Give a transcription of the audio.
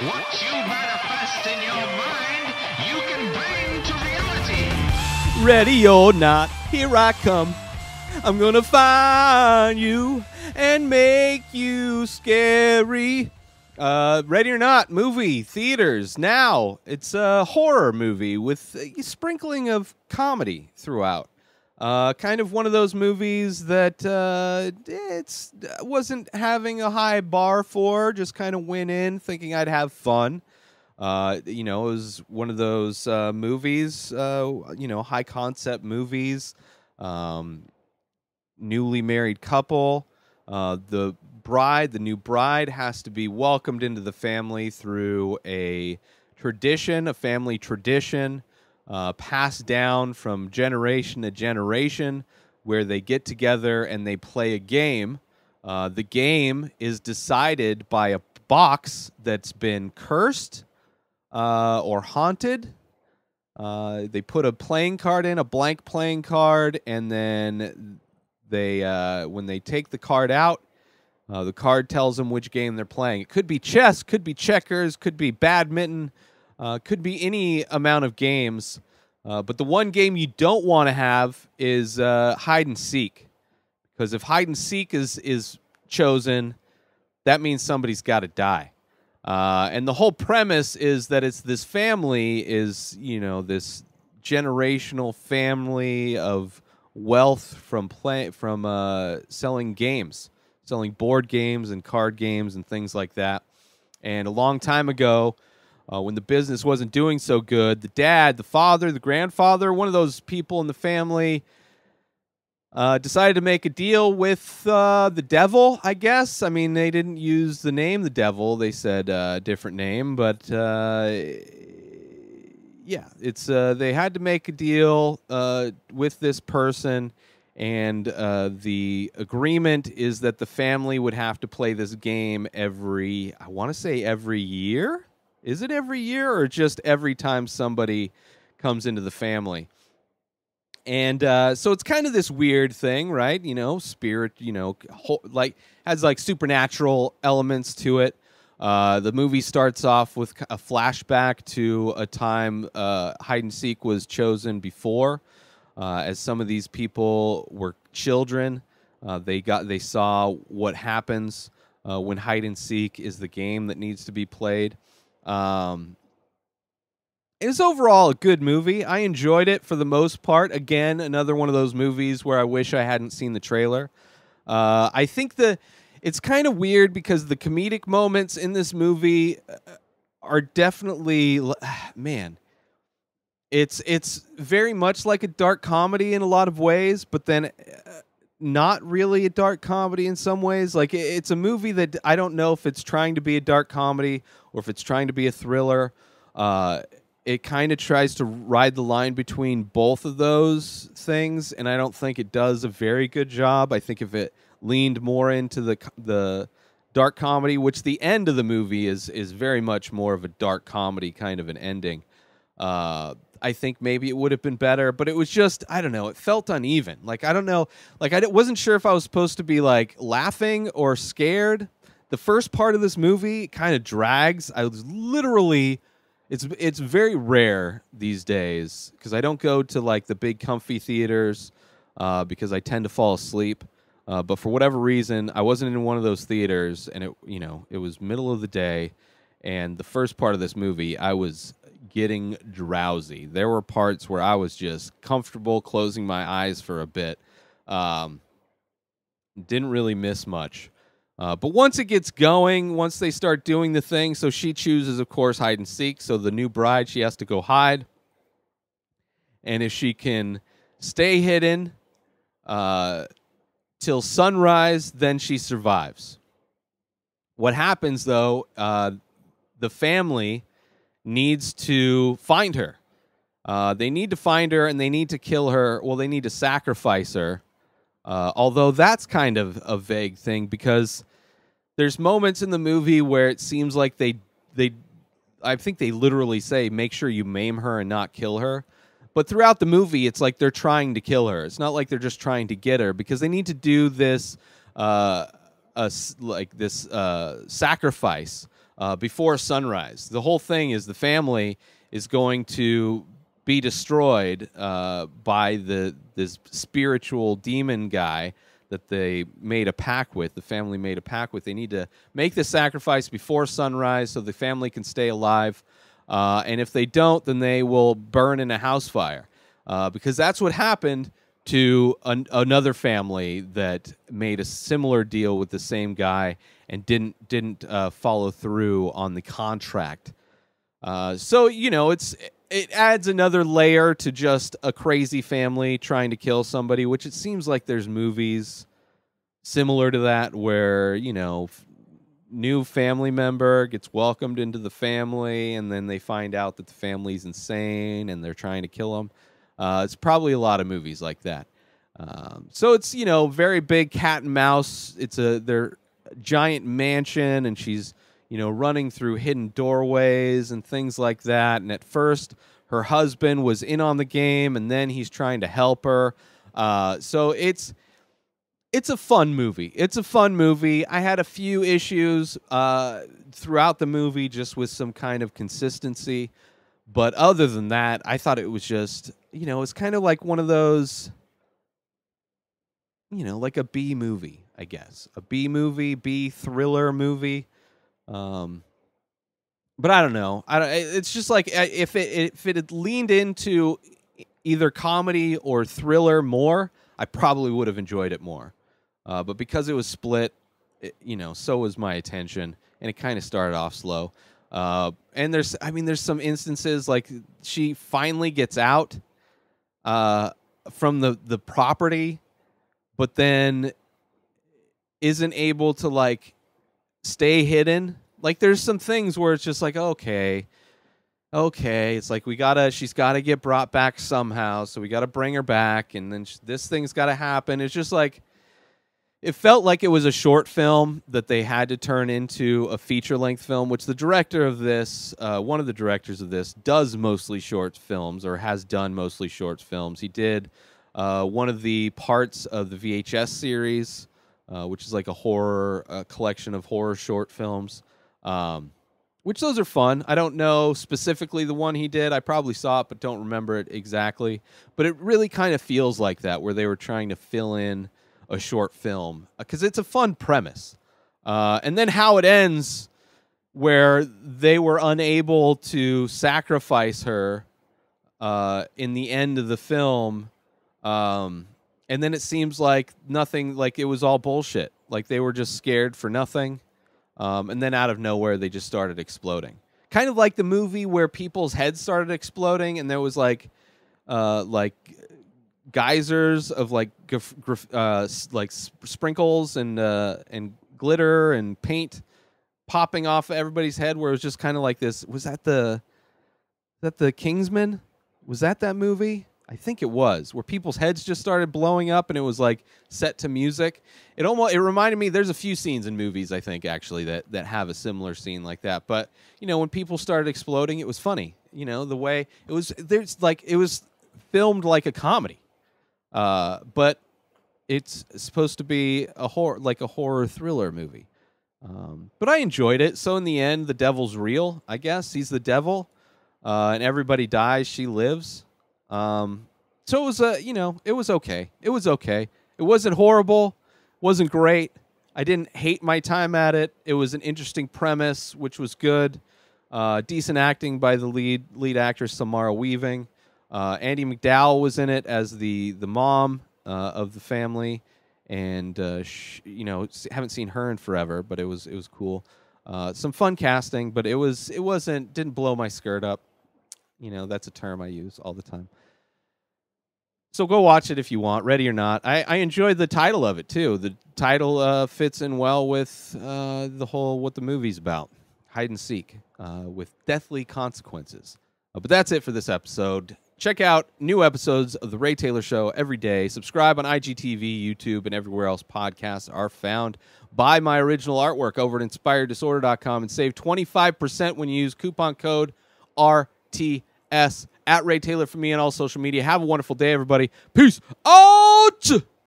What you manifest in your mind, you can bring to reality. Ready or not, here I come. I'm gonna find you and make you scary. Ready or Not movie, theaters now. It's a horror movie with a sprinkling of comedy throughout. Kind of one of those movies that wasn't having a high bar for, just kind of went in thinking I'd have fun. It was one of those movies, high concept movies, newly married couple. The new bride has to be welcomed into the family through a family tradition, passed down from generation to generation, where they get together and they play a game. The game is decided by a box that's been cursed or haunted. They put a playing card in, a blank playing card, and then when they take the card out, the card tells them which game they're playing. It could be chess, could be checkers, could be badminton, could be any amount of games. But the one game you don't want to have is hide and seek. Because if hide and seek is chosen, that means somebody's got to die. And the whole premise is that it's this family is, this generational family of wealth from selling games, selling board games and card games and things like that. And a long time ago, when the business wasn't doing so good, the dad, the father, the grandfather, one of those people in the family decided to make a deal with the devil, I guess. I mean, they didn't use the name the devil. They said a different name, but they had to make a deal with this person, and the agreement is that the family would have to play this game every year? Is it every year or just every time somebody comes into the family? And so it's kind of this weird thing, right? Spirit, has like supernatural elements to it. The movie starts off with a flashback to a time hide and seek was chosen before. As some of these people were children, they saw what happens when hide and seek is the game that needs to be played. It's overall a good movie. I enjoyed it for the most part. Again, another one of those movies where I wish I hadn't seen the trailer. I think it's kind of weird because the comedic moments in this movie are definitely, man, it's very much like a dark comedy in a lot of ways, but then not really a dark comedy in some ways. Like, it's a movie that I don't know if it's trying to be a dark comedy or if it's trying to be a thriller. It kind of tries to ride the line between both of those things, and I don't think it does a very good job. I think if it leaned more into the dark comedy, which the end of the movie is very much more of a dark comedy kind of an ending, I think maybe it would have been better, but it was just, I don't know, it felt uneven. Like, I don't know, like I wasn't sure if I was supposed to be like laughing or scared. The first part of this movie kind of drags. I was literally, it's very rare these days because I don't go to like the big comfy theaters because I tend to fall asleep. But for whatever reason, I wasn't in one of those theaters, and it was middle of the day, and the first part of this movie, I was getting drowsy. There were parts where I was just comfortable closing my eyes for a bit. Didn't really miss much. But once it gets going, once they start doing the thing, so she chooses, of course, hide and seek. So the new bride, she has to go hide. And if she can stay hidden till sunrise, then she survives. What happens, though, the family needs to find her. They need to find her, and they need to kill her. Well, they need to sacrifice her. Although that's kind of a vague thing, because there's moments in the movie where it seems like I think they literally say, make sure you maim her and not kill her. But throughout the movie, it's like they're trying to kill her. It's not like they're just trying to get her, because they need to do this sacrifice before sunrise. The whole thing is the family is going to be destroyed by this spiritual demon guy that they made a pact with. The family made a pact with. They need to make the sacrifice before sunrise so the family can stay alive. And if they don't, then they will burn in a house fire. Because that's what happened to another family that made a similar deal with the same guy and didn't follow through on the contract. So, you know, it adds another layer to just a crazy family trying to kill somebody, which it seems like there's movies similar to that where, you know, new family member gets welcomed into the family and then they find out that the family's insane and they're trying to kill them. It's probably a lot of movies like that. So it's, you know, very big cat and mouse. It's their giant mansion, and she's, you know, running through hidden doorways and things like that. And at first, her husband was in on the game, and then he's trying to help her. So it's a fun movie. It's a fun movie. I had a few issues throughout the movie just with some kind of consistency. But other than that, I thought it was just, you know, it's kind of like one of those, you know, like a B movie, I guess. A B movie, B thriller movie. But I don't know. It's just like if it had leaned into either comedy or thriller more, I probably would have enjoyed it more. But because it was split, you know, so was my attention, and it kind of started off slow. And there's some instances like she finally gets out from the property, but then isn't able to like stay hidden. Like there's some things where it's just like, okay. It's like she's gotta get brought back somehow. So we gotta bring her back. And then this thing's gotta happen. It's just like, it felt like it was a short film that they had to turn into a feature-length film, which the director of this, one of the directors of this, does mostly short films, or has done mostly short films. He did one of the parts of the VHS series, which is like a horror collection of horror short films, which those are fun. I don't know specifically the one he did. I probably saw it, but don't remember it exactly. But it really kind of feels like that, where they were trying to fill in a short film, because it's a fun premise. And then how it ends, where they were unable to sacrifice her in the end of the film, and then it seems like nothing, like it was all bullshit. Like they were just scared for nothing, and then out of nowhere they just started exploding. Kind of like the movie where people's heads started exploding, and there was like geysers of like sprinkles and glitter and paint popping off everybody's head, where it was just kind of like this. Was that the Kingsman? Was that movie? I think it was, where people's heads just started blowing up and it was like set to music. It reminded me, there's a few scenes in movies, I think, actually, that have a similar scene like that. But, you know, when people started exploding, it was funny. You know, the way it was filmed like a comedy. But it's supposed to be a horror thriller movie. But I enjoyed it. So in the end, the devil's real, I guess. He's the devil. And everybody dies, she lives. So it was it was okay. It was okay. It wasn't horrible, wasn't great. I didn't hate my time at it. It was an interesting premise, which was good. Decent acting by the lead actress, Samara Weaving. Andie MacDowell was in it as the mom of the family, and haven't seen her in forever, but it was cool. Some fun casting, but didn't blow my skirt up. You know, that's a term I use all the time. So go watch it if you want, ready or not. I enjoyed the title of it too. The title fits in well with what the movie's about: hide and seek with deathly consequences. But that's it for this episode. Check out new episodes of The Ray Taylor Show every day. Subscribe on IGTV, YouTube, and everywhere else podcasts are found. Buy my original artwork over at InspiredDisorder.com and save 25% when you use coupon code RTS at Ray Taylor for me on all social media. Have a wonderful day, everybody. Peace out!